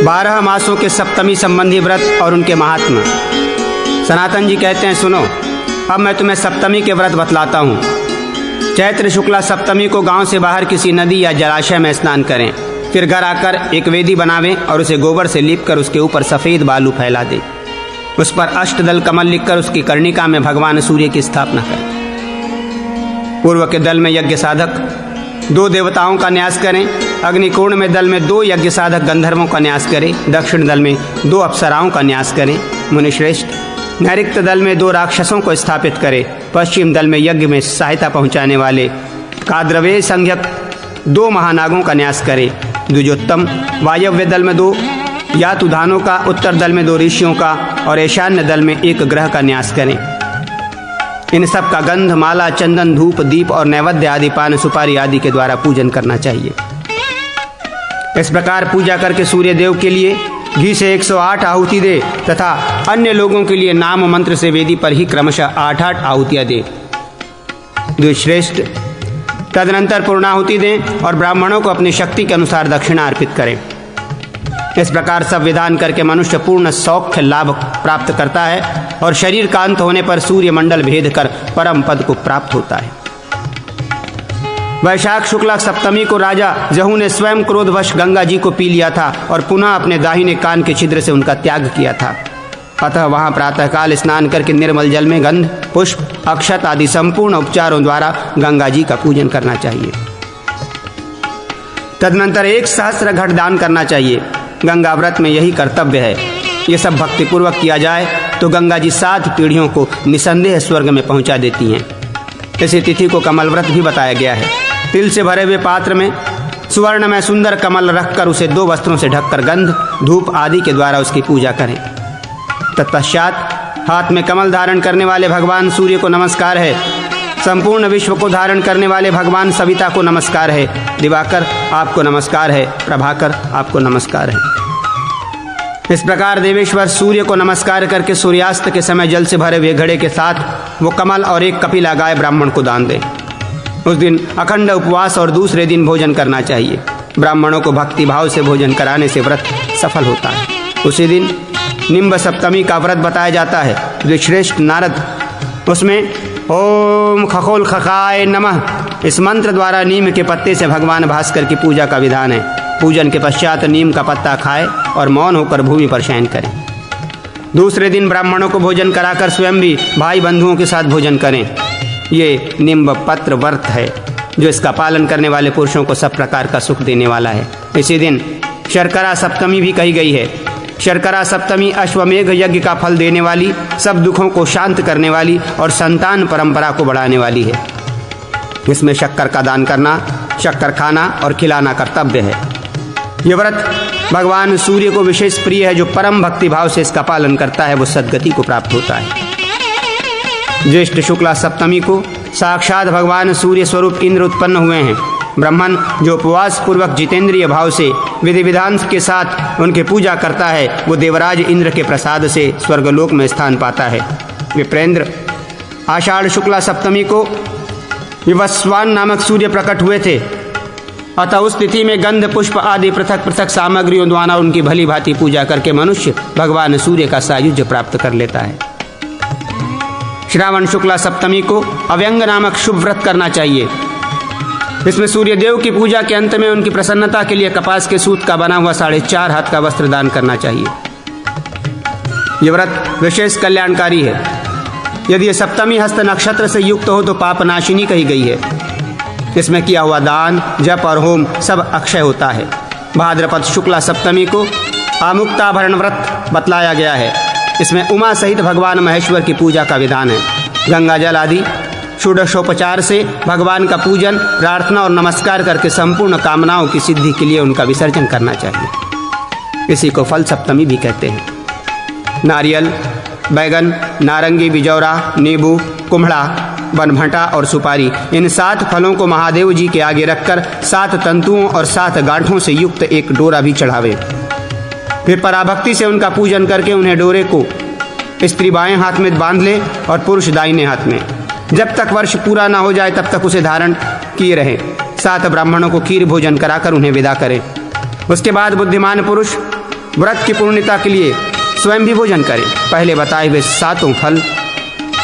12 मासों के सप्तमी संबंधी व्रत और उनके महात्मा। सनातन जी कहते हैं, सुनो, अब मैं तुम्हें सप्तमी के व्रत बतलाता हूँ। चैत्र शुक्ला सप्तमी को गांव से बाहर किसी नदी या जलाशय में स्नान करें, फिर घर आकर एक वेदी बनावें और उसे गोबर से लीपकर उसके ऊपर सफ़ेद बालू फैला दें। उस पर अष्टदल कमल लिखकर उसकी कर्णिका में भगवान सूर्य की स्थापना करें। पूर्व के दल में यज्ञ साधक 2 देवताओं का न्यास करें। अग्निकोण में दल में 2 यज्ञ साधक गंधर्वों का न्यास करें। दक्षिण दल में 2 अप्सराओं का न्यास करें। मुनिश्रेष्ठ, नैऋत्य दल में 2 राक्षसों को स्थापित करें। पश्चिम दल में यज्ञ में सहायता पहुंचाने वाले काद्रवेय संज्ञक 2 महानागों का न्यास करें। द्विजोत्तम, वायव्य दल में 2 यातुधानों का, उत्तर दल में 2 ऋषियों का और ईशान्य दल में 1 ग्रह का न्यास करें। इन सब का गंध, माला, चंदन, धूप, दीप और नैवेद्य आदि पान सुपारी आदि के द्वारा पूजन करना चाहिए। इस प्रकार पूजा करके सूर्य देव के लिए घी से 108 आहुति दे तथा अन्य लोगों के लिए नाम मंत्र से वेदी पर ही क्रमशः 8-8 आहुतियां दे। द्विश्रेष्ठ, तदनंतर पूर्णाहुति दें और ब्राह्मणों को अपनी शक्ति के अनुसार दक्षिणा अर्पित करें। इस प्रकार सब विधान करके मनुष्य पूर्ण सौख्य लाभ प्राप्त करता है और शरीर का अंत होने पर सूर्य मंडल भेद कर परम पद को प्राप्त होता है। वैशाख शुक्ला सप्तमी को राजा जहू ने स्वयं क्रोधवश गंगा जी को पी लिया था और पुनः अपने दाहिने कान के छिद्र से उनका त्याग किया था। अतः वहां प्रातःकाल स्नान करके निर्मल जल में गंध, पुष्प, अक्षत आदि संपूर्ण उपचारों द्वारा गंगा जी का पूजन करना चाहिए। तदनंतर 1 सहस्त्र घट दान करना चाहिए। गंगा व्रत में यही कर्तव्य है। ये सब भक्तिपूर्वक किया जाए तो गंगा जी 7 पीढ़ियों को निसंदेह स्वर्ग में पहुंचा देती हैं। इसी तिथि को कमल व्रत भी बताया गया है। तिल से भरे हुए पात्र में सुवर्ण में सुंदर कमल रखकर उसे 2 वस्त्रों से ढककर गंध, धूप आदि के द्वारा उसकी पूजा करें। तत्पश्चात हाथ में कमल धारण करने वाले भगवान सूर्य को नमस्कार है। संपूर्ण विश्व को धारण करने वाले भगवान सविता को नमस्कार है। दिवाकर आपको नमस्कार है। प्रभाकर आपको नमस्कार है। इस प्रकार देवेश्वर सूर्य को नमस्कार करके सूर्यास्त के समय जल से भरे हुए घड़े के साथ वो कमल और 1 कपिला गाय ब्राह्मण को दान दें। उस दिन अखंड उपवास और दूसरे दिन भोजन करना चाहिए। ब्राह्मणों को भक्ति भाव से भोजन कराने से व्रत सफल होता है। उसी दिन निम्ब सप्तमी का व्रत बताया जाता है। द्विश्रेष्ठ नारद उसमें ओम खखोल खखाय नमः इस मंत्र द्वारा नीम के पत्ते से भगवान भास्कर की पूजा का विधान है। पूजन के पश्चात नीम का पत्ता खाए और मौन होकर भूमि पर शयन करें। दूसरे दिन ब्राह्मणों को भोजन कराकर स्वयं भी भाई बंधुओं के साथ भोजन करें। ये निम्ब पत्र व्रत है जो इसका पालन करने वाले पुरुषों को सब प्रकार का सुख देने वाला है। इसी दिन शर्करा सप्तमी भी कही गई है। शर्करा सप्तमी अश्वमेघ यज्ञ का फल देने वाली, सब दुखों को शांत करने वाली और संतान परंपरा को बढ़ाने वाली है। इसमें शक्कर का दान करना, शक्कर खाना और खिलाना कर्तव्य है। यह व्रत भगवान सूर्य को विशेष प्रिय है। जो परम भक्ति भाव से इसका पालन करता है वो सद्गति को प्राप्त होता है। ज्येष्ठ शुक्ला सप्तमी को साक्षात भगवान सूर्य स्वरूप इंद्र उत्पन्न हुए हैं। ब्राह्मण जो उपवास पूर्वक जितेंद्रिय भाव से विधि विधान के साथ उनकी पूजा करता है वो देवराज इंद्र के प्रसाद से स्वर्गलोक में स्थान पाता है। विप्रेंद्र, आषाढ़ शुक्ला सप्तमी को विवस्वान नामक सूर्य प्रकट हुए थे। अतः उस तिथि में गंध, पुष्प आदि पृथक पृथक सामग्रियों द्वारा उनकी भली भांति पूजा करके मनुष्य भगवान सूर्य का सायुज्य प्राप्त कर लेता है। श्रावण शुक्ला सप्तमी को अव्यंग नामक शुभ व्रत करना चाहिए। इसमें सूर्य देव की पूजा के अंत में उनकी प्रसन्नता के लिए कपास के सूत का बना हुआ 4.5 हाथ का वस्त्र दान करना चाहिए। यह व्रत विशेष कल्याणकारी है। यदि यह सप्तमी हस्त नक्षत्र से युक्त हो तो पापनाशिनी कही गई है। इसमें किया हुआ दान, जप और होम सब अक्षय होता है। भाद्रपद शुक्ला सप्तमी को आमुक्ताभरण व्रत बतलाया गया है। इसमें उमा सहित भगवान महेश्वर की पूजा का विधान है। गंगा जल आदि षोडशोपचार से भगवान का पूजन, प्रार्थना और नमस्कार करके संपूर्ण कामनाओं की सिद्धि के लिए उनका विसर्जन करना चाहिए। इसी को फल सप्तमी भी कहते हैं। नारियल, बैगन, नारंगी, बिजौरा, नींबू, कुम्हड़ा, बनभटा और सुपारी, इन 7 फलों को महादेव जी के आगे रखकर 7 तंतुओं और 7 गांठों से युक्त एक डोरा भी चढ़ावे। फिर पराभक्ति से उनका पूजन करके उन्हें डोरे को स्त्री बाएं हाथ में बांध ले और पुरुष दाहिने हाथ में। जब तक वर्ष पूरा ना हो जाए तब तक उसे धारण किए रहे। 7 ब्राह्मणों को खीर भोजन कराकर उन्हें विदा करें। उसके बाद बुद्धिमान पुरुष व्रत की पूर्णता के लिए स्वयं भी भोजन करें। पहले बताए हुए 7 फल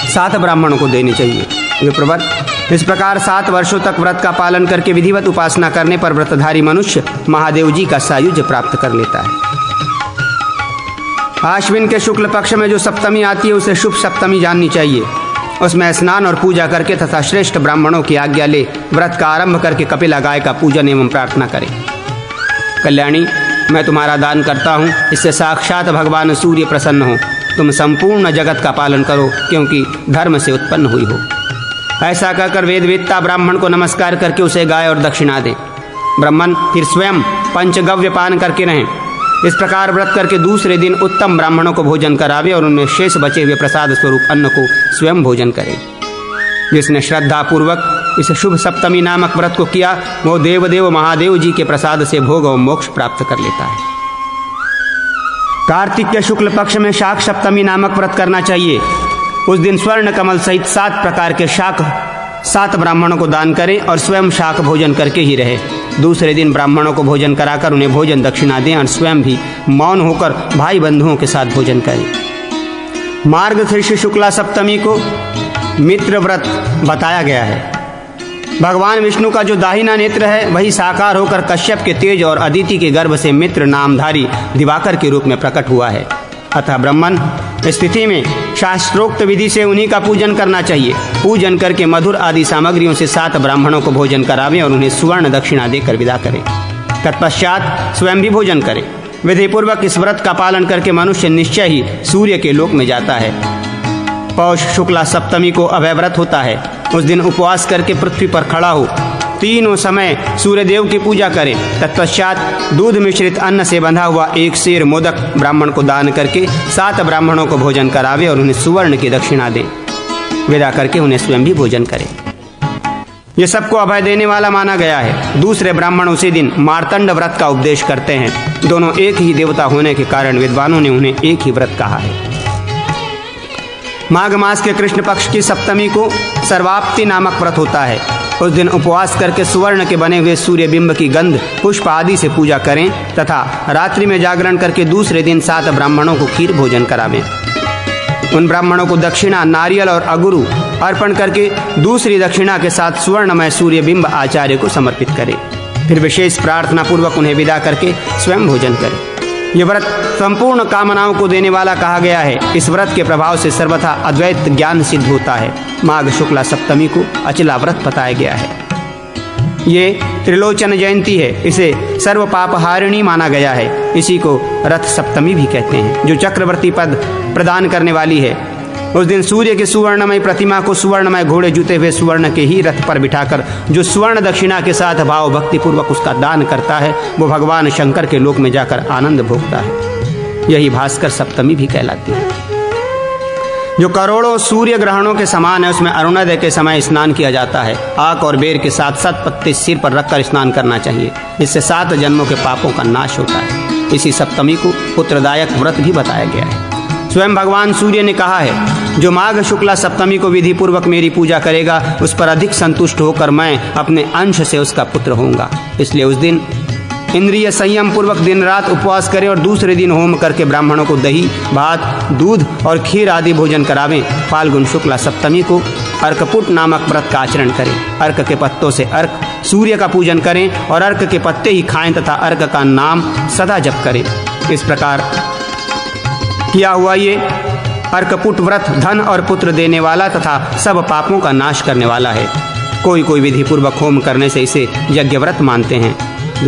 7 ब्राह्मणों को देने चाहिए। विप्रव्रत इस प्रकार 7 वर्षों तक व्रत का पालन करके विधिवत उपासना करने पर व्रतधारी मनुष्य महादेव जी का सायुज्य प्राप्त कर लेता है। आश्विन के शुक्ल पक्ष में जो सप्तमी आती है उसे शुभ सप्तमी जाननी चाहिए। उसमें स्नान और पूजा करके तथा श्रेष्ठ ब्राह्मणों की आज्ञा ले व्रत का आरंभ करके कपिला गाय का पूजन एवं प्रार्थना करें। कल्याणी, मैं तुम्हारा दान करता हूँ, इससे साक्षात भगवान सूर्य प्रसन्न हो। तुम संपूर्ण जगत का पालन करो, क्योंकि धर्म से उत्पन्न हुई हो। ऐसा कहकर वेदवेत्ता ब्राह्मण को नमस्कार करके उसे गाय और दक्षिणा दें। ब्राह्मण फिर स्वयं पंचगव्य पान करके रहें। इस प्रकार व्रत करके दूसरे दिन उत्तम ब्राह्मणों को भोजन करावे और उनमें शेष बचे हुए प्रसाद स्वरूप अन्न को स्वयं भोजन करे। जिसने श्रद्धा पूर्वक इस शुभ सप्तमी नामक व्रत को किया, वो देवदेव महादेव जी के प्रसाद से भोग और मोक्ष प्राप्त कर लेता है। कार्तिक के शुक्ल पक्ष में शाक सप्तमी नामक व्रत करना चाहिए। उस दिन स्वर्ण कमल सहित 7 प्रकार के शाक 7 ब्राह्मणों को दान करें और स्वयं शाक भोजन करके ही रहे। दूसरे दिन ब्राह्मणों को भोजन कराकर उन्हें भोजन दक्षिणा दें और स्वयं भी मौन होकर भाई बंधुओं के साथ भोजन करें। मार्गशीर्ष शुक्ला सप्तमी को मित्र व्रत बताया गया है। भगवान विष्णु का जो दाहिना नेत्र है वही साकार होकर कश्यप के तेज और अदिति के गर्भ से मित्र नामधारी दिवाकर के रूप में प्रकट हुआ है। अतः ब्राह्मण स्थिति में शास्त्रोक्त विधि से उन्हीं का पूजन करना चाहिए। पूजन करके मधुर आदि सामग्रियों से 7 ब्राह्मणों को भोजन करावें और उन्हें सुवर्ण दक्षिणा देकर विदा करें। तत्पश्चात स्वयं भी भोजन करें। विधिपूर्वक इस व्रत का पालन करके मनुष्य निश्चय ही सूर्य के लोक में जाता है। पौष शुक्ला सप्तमी को अभय व्रत होता है। उस दिन उपवास करके पृथ्वी पर खड़ा हो 3 समय सूर्यदेव की पूजा करें। तत्पश्चात दूध मिश्रित अन्न से बंधा हुआ 1 सेर मोदक ब्राह्मण को दान करके 7 ब्राह्मणों को भोजन करावे और उन्हें सुवर्ण की दक्षिणा दें। विदा करके उन्हें स्वयं भी भोजन करें। ये सबको अभय देने वाला माना गया है। दूसरे ब्राह्मण उसी दिन मार्तंड व्रत का उपदेश करते हैं। दोनों एक ही देवता होने के कारण विद्वानों ने उन्हें एक ही व्रत कहा है। माघ मास के कृष्ण पक्ष की सप्तमी को सर्वाप्ति नामक व्रत होता है। उस दिन उपवास करके सुवर्ण के बने हुए सूर्य बिंब की गंध पुष्प आदि से पूजा करें तथा रात्रि में जागरण करके दूसरे दिन 7 ब्राह्मणों को खीर भोजन करावें। उन ब्राह्मणों को दक्षिणा नारियल और अगुरु अर्पण करके दूसरी दक्षिणा के साथ सुवर्णमय सूर्य बिंब आचार्य को समर्पित करें। फिर विशेष प्रार्थना पूर्वक उन्हें विदा करके स्वयं भोजन करें। ये व्रत संपूर्ण कामनाओं को देने वाला कहा गया है। इस व्रत के प्रभाव से सर्वथा अद्वैत ज्ञान सिद्ध होता है। माघ शुक्ला सप्तमी को अचला व्रत बताया गया है। ये त्रिलोचन जयंती है। इसे सर्व पापहारिणी माना गया है। इसी को रथ सप्तमी भी कहते हैं, जो चक्रवर्ती पद प्रदान करने वाली है। उस दिन सूर्य के सुवर्णमय प्रतिमा को सुवर्णमय घोड़े जुते हुए सुवर्ण के ही रथ पर बिठाकर जो सुवर्ण दक्षिणा के साथ भाव भक्ति पूर्वक उसका दान करता है, वो भगवान शंकर के लोक में जाकर आनंद भोगता है। यही भास्कर सप्तमी भी कहलाती है। जो करोड़ों सूर्य ग्रहणों के समान है, उसमें अरुणोदय के समय स्नान किया जाता है। आक और बेर के साथ 7 पत्ते सिर पर रखकर स्नान करना चाहिए। इससे 7 जन्मों के पापों का नाश होता है। इसी सप्तमी को पुत्रदायक व्रत भी बताया गया है। स्वयं भगवान सूर्य ने कहा है, जो माघ शुक्ला सप्तमी को विधि पूर्वक मेरी पूजा करेगा, उस पर अधिक संतुष्ट होकर मैं अपने अंश से उसका पुत्र होऊंगा। इसलिए उस दिन इंद्रिय संयम पूर्वक दिन रात उपवास करें और दूसरे दिन होम करके ब्राह्मणों को दही भात दूध और खीर आदि भोजन करावें। फाल्गुन शुक्ला सप्तमी को अर्कपुट नामक व्रत का आचरण करें। अर्क के पत्तों से अर्क सूर्य का पूजन करें और अर्क के पत्ते ही खाएं तथा अर्क का नाम सदा जप करें। इस प्रकार किया हुआ ये अर्कपुट व्रत धन और पुत्र देने वाला तथा सब पापों का नाश करने वाला है। कोई विधि पूर्वक होम करने से इसे यज्ञ व्रत मानते हैं।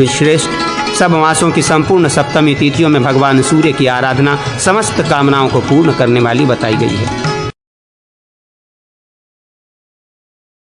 श्रेष्ठ सब मासों की संपूर्ण सप्तमी तिथियों में भगवान सूर्य की आराधना समस्त कामनाओं को पूर्ण करने वाली बताई गई है।